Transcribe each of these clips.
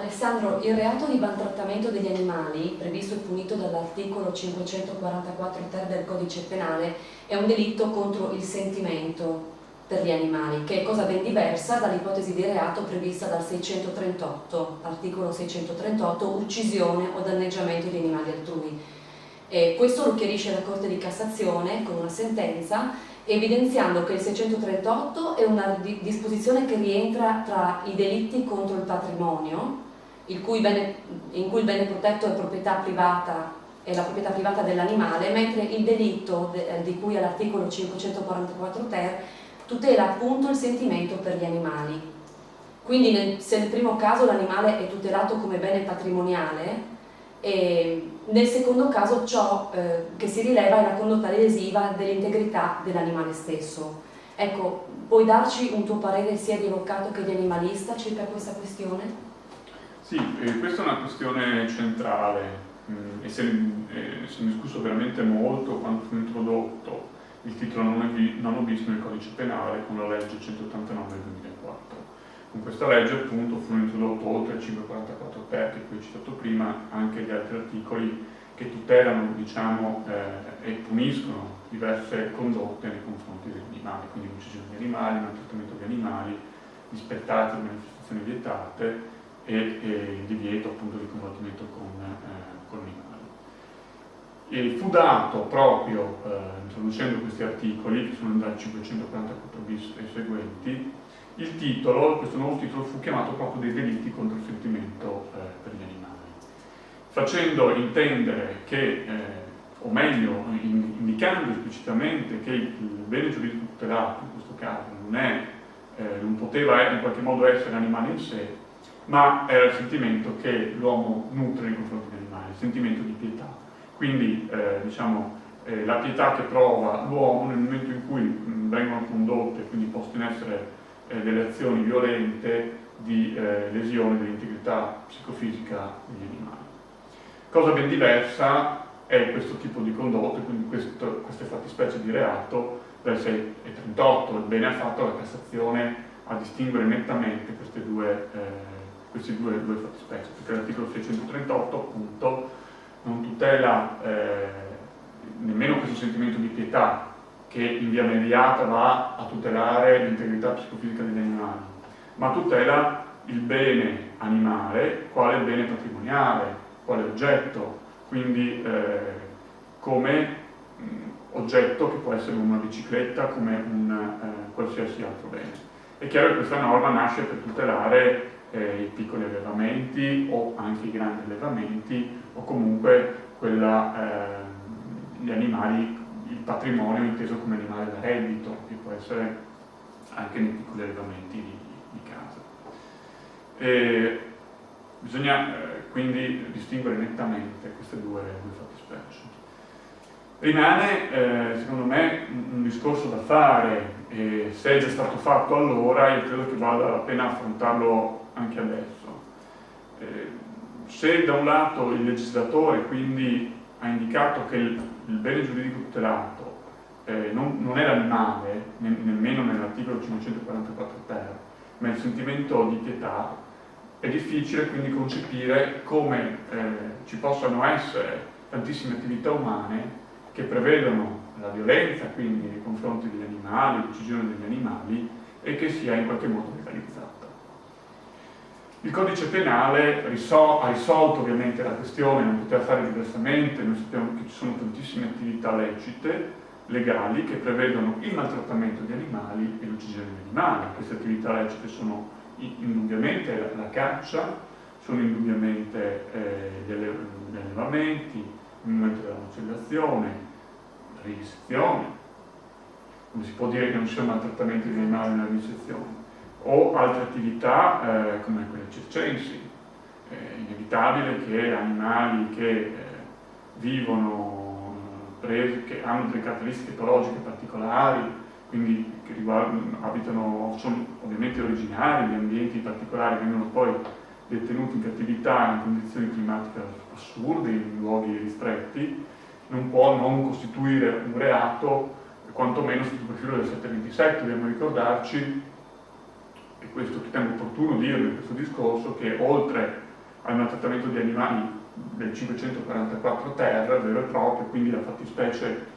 Alessandro, il reato di maltrattamento degli animali, previsto e punito dall'articolo 544 ter del Codice Penale, è un delitto contro il sentimento per gli animali, che è cosa ben diversa dall'ipotesi di reato prevista dal 638, articolo 638, uccisione o danneggiamento di animali altrui. E questo lo chiarisce la Corte di Cassazione con una sentenza, evidenziando che il 638 è una disposizione che rientra tra i delitti contro il patrimonio, in cui il bene protetto è proprietà privata, è la proprietà privata dell'animale, mentre il delitto di cui all'articolo 544 ter tutela appunto il sentimento per gli animali. Quindi se nel primo caso l'animale è tutelato come bene patrimoniale, e nel secondo caso ciò che si rileva è la condotta lesiva dell'integrità dell'animale stesso. Ecco, puoi darci un tuo parere sia di avvocato che di animalista circa questa questione? Sì, questa è una questione centrale e si è discusso veramente molto quando fu introdotto il titolo non bis nel Codice Penale con la legge 189 del 2004. Con questa legge appunto furono introdotti oltre al 544 ter, che qui ho citato prima, anche gli altri articoli che tutelano, diciamo, e puniscono diverse condotte nei confronti degli animali, quindi l'uccisione di animali, il maltrattamento di animali, gli spettacoli, manifestazioni vietate e il divieto appunto di combattimento con animali. E fu dato proprio, introducendo questi articoli, che sono dal 544 bis e seguenti, il titolo, questo nuovo titolo fu chiamato proprio dei delitti contro il sentimento per gli animali, facendo intendere che, o meglio, indicando esplicitamente che il bene giuridico tutelato, in questo caso, non poteva in qualche modo essere l'animale in sé, ma era il sentimento che l'uomo nutre nei confronti degli animali, il sentimento di pietà. Quindi, diciamo, la pietà che prova l'uomo nel momento in cui vengono condotte, quindi poste in essere delle azioni violente di lesione dell'integrità psicofisica degli animali. Cosa ben diversa è questo tipo di condotte, quindi queste fattispecie di reato del 638. Bene ha fatto la Cassazione a distinguere nettamente queste due fattispecie, perché l'articolo 638 appunto non tutela nemmeno questo sentimento di pietà che in via mediata va a tutelare l'integrità psicofisica degli animali, ma tutela il bene animale quale bene patrimoniale, quale oggetto, quindi come oggetto che può essere una bicicletta, come un qualsiasi altro bene. È chiaro che questa norma nasce per tutelare i piccoli allevamenti o anche i grandi allevamenti o comunque gli animali, il patrimonio inteso come animale da reddito, che può essere anche nei piccoli allevamenti di casa. Bisogna quindi distinguere nettamente queste due fattispecie. Rimane, secondo me, un discorso da fare, e se è già stato fatto allora, io credo che valga la pena affrontarlo anche adesso. Se da un lato il legislatore quindi ha indicato che il bene giuridico tutelato non è l'animale, nemmeno nell'articolo 544 ter, ma il sentimento di pietà, è difficile quindi concepire come ci possano essere tantissime attività umane che prevedono la violenza quindi nei confronti degli animali, l'uccisione degli animali, e che sia in qualche modo legalizzata. Il codice penale ha risolto ovviamente la questione, non poteva fare diversamente. Noi sappiamo che ci sono tantissime attività lecite, legali, che prevedono il maltrattamento di animali e l'uccisione di animali. Queste attività lecite sono indubbiamente la caccia, sono indubbiamente gli allevamenti, il momento della macellazione, la vivisezione. Come si può dire che non sia un maltrattamento di animali nella vivisezione? O altre attività come quelle circensi. È inevitabile che animali che vivono, che hanno delle caratteristiche ecologiche particolari, quindi che sono ovviamente originari di ambienti particolari, vengono poi detenuti in cattività in condizioni climatiche assurde, in luoghi ristretti, non può non costituire un reato, quantomeno sotto il profilo del 727. Dobbiamo ricordarci, e questo ritengo opportuno dirlo in questo discorso, che oltre al maltrattamento di animali del 544 ter, vero e proprio, quindi la fattispecie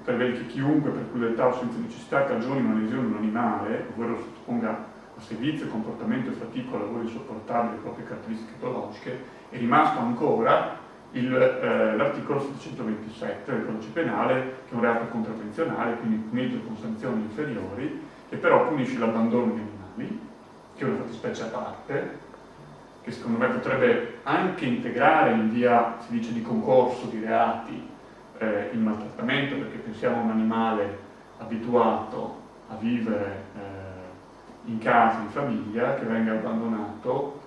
prevede che chiunque per crudeltà o senza necessità cagioni una lesione di un animale, ovvero lo sottoponga a servizio, comportamento e fatica o lavori insopportabili le proprie caratteristiche etologiche, è rimasto ancora l'articolo 727 del codice penale, che è un reato contravvenzionale, quindi punito con sanzioni inferiori, che però punisce l'abbandono di animali, che è una fattispecie a parte, che secondo me potrebbe anche integrare in via, si dice, di concorso di reati il maltrattamento, perché pensiamo a un animale abituato a vivere in casa, in famiglia, che venga abbandonato,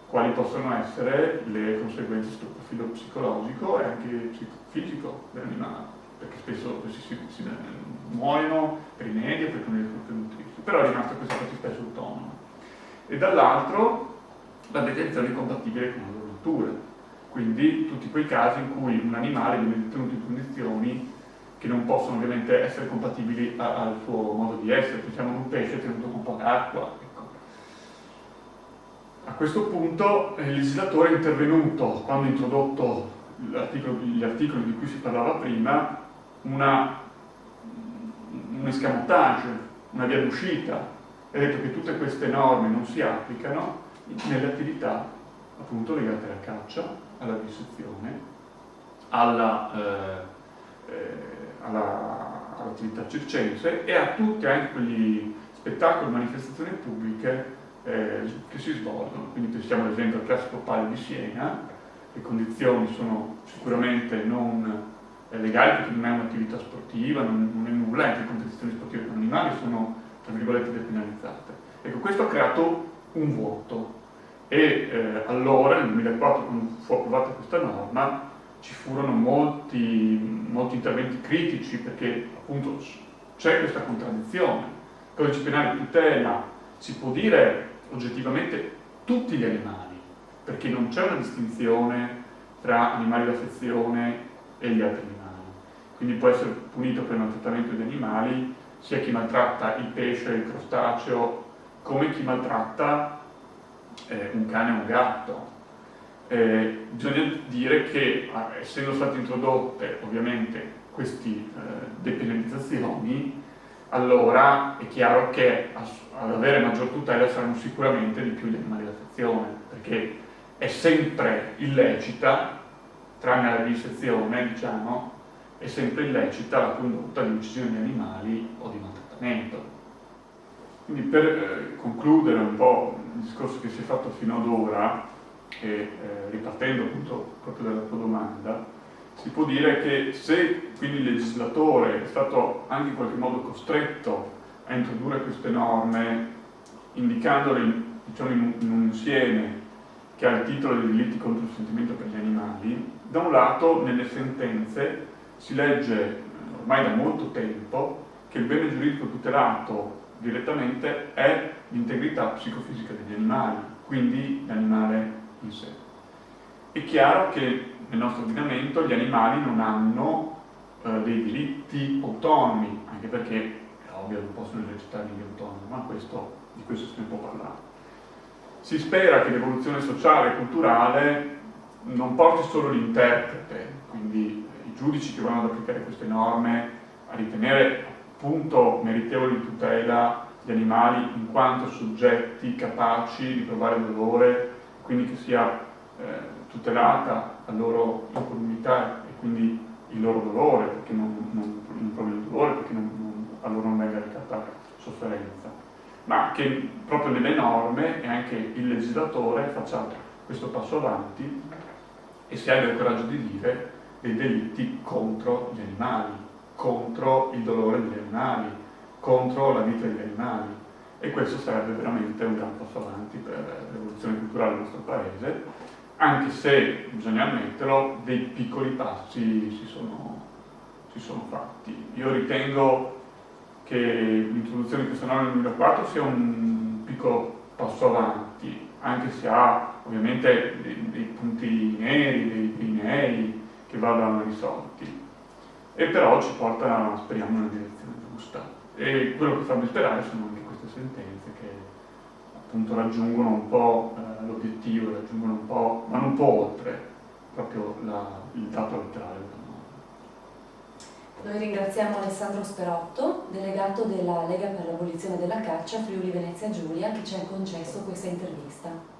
quali possono essere le conseguenze sul profilo psicologico e anche psicofisico dell'animale, perché spesso questi si muoiono per i media, per i nutrizi, però è rimasta questa fattispecie autonoma. E dall'altro la detenzione è compatibile con la loro natura, quindi tutti quei casi in cui un animale viene detenuto in condizioni che non possono ovviamente essere compatibili al suo modo di essere. Pensiamo a un pesce tenuto con poca acqua. Ecco. A questo punto il legislatore è intervenuto, quando ha introdotto gli articoli di cui si parlava prima, un escamotage, una via d'uscita. Ha detto che tutte queste norme non si applicano nelle attività appunto legate alla caccia, alla dissezione, all'attività circense e a tutti anche quegli spettacoli, manifestazioni pubbliche che si svolgono. Quindi pensiamo ad esempio al classico Palio di Siena, le condizioni sono sicuramente non legali perché non è un'attività sportiva, non è nulla, anche le competizioni sportive con animali sono tra virgolette depenalizzate. Ecco, questo ha creato un vuoto e allora nel 2004, quando fu approvata questa norma, ci furono molti interventi critici perché appunto c'è questa contraddizione. Il codice penale tutela, si può dire oggettivamente, tutti gli animali, perché non c'è una distinzione tra animali d'affezione e gli altri animali. Quindi può essere punito per il maltrattamento di animali sia chi maltratta il pesce, il crostaceo, come chi maltratta un cane o un gatto. Bisogna dire che essendo state introdotte ovviamente queste depenalizzazioni, allora è chiaro che ad avere maggior tutela saranno sicuramente di più gli animali d'affezione, perché è sempre illecita, tranne la vivisezione, diciamo, è sempre illecita la condotta di uccisione di animali o di maltrattamento. Quindi per concludere un po' il discorso che si è fatto fino ad ora, e ripartendo appunto proprio dalla tua domanda, si può dire che se quindi il legislatore è stato anche in qualche modo costretto a introdurre queste norme, indicandole diciamo, in un insieme che ha il titolo dei delitti contro il sentimento per gli animali, da un lato nelle sentenze si legge ormai da molto tempo che il bene giuridico tutelato direttamente è l'integrità psicofisica degli animali, quindi l'animale in sé. È chiaro che nel nostro ordinamento gli animali non hanno dei diritti autonomi, anche perché è ovvio non possono esercitare degli autonomi, ma di questo se ne può parlare. Si spera che l'evoluzione sociale e culturale non porti solo l'interprete, quindi i giudici che vanno ad applicare queste norme, a ritenere appunto meritevoli di tutela gli animali in quanto soggetti capaci di provare dolore, quindi che sia tutelata la loro incolumità e quindi il loro dolore, perché non proprio il dolore, perché a loro non venga recata sofferenza, ma che proprio nelle norme e anche il legislatore faccia questo passo avanti e si abbia il coraggio di dire dei delitti contro gli animali, contro il dolore degli animali, contro la vita degli animali, e questo sarebbe veramente un gran passo avanti per l'evoluzione culturale del nostro paese, anche se, bisogna ammetterlo, dei piccoli passi si sono fatti. Io ritengo che l'introduzione di questa norma nel 2004 sia un piccolo passo avanti, anche se ha ovviamente dei punti neri, dei nei che vadano risolti, e però ci porta, speriamo, in una direzione giusta. E quello che fa ben sperare sono anche queste sentenze che appunto raggiungono un po' l'obiettivo, raggiungono un po', vanno un po' oltre proprio il dato letterario. Noi ringraziamo Alessandro Sperotto, delegato della Lega per l'Abolizione della Caccia Friuli Venezia Giulia, che ci ha concesso questa intervista.